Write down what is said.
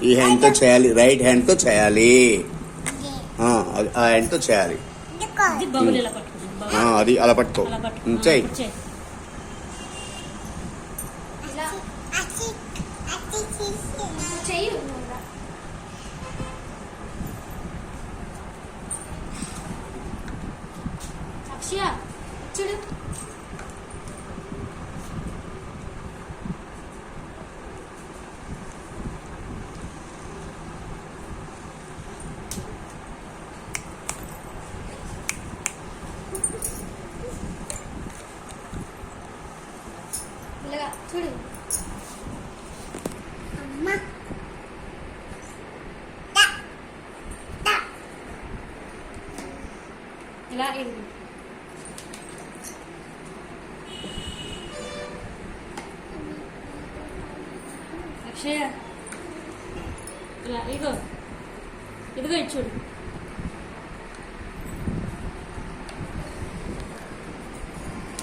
ఈ హ్యాండ్తో చేయాలి, రైట్ హ్యాండ్తో చేయాలి, ఆ హ్యాండ్తో చేయాలి. అది అలా పట్టుకో, చెయ్యి. చూడు ఇలాగా చూడు అమ్మ ఇలా అక్షయ ఇలా ఇదిగో ఇదిగో చూడు.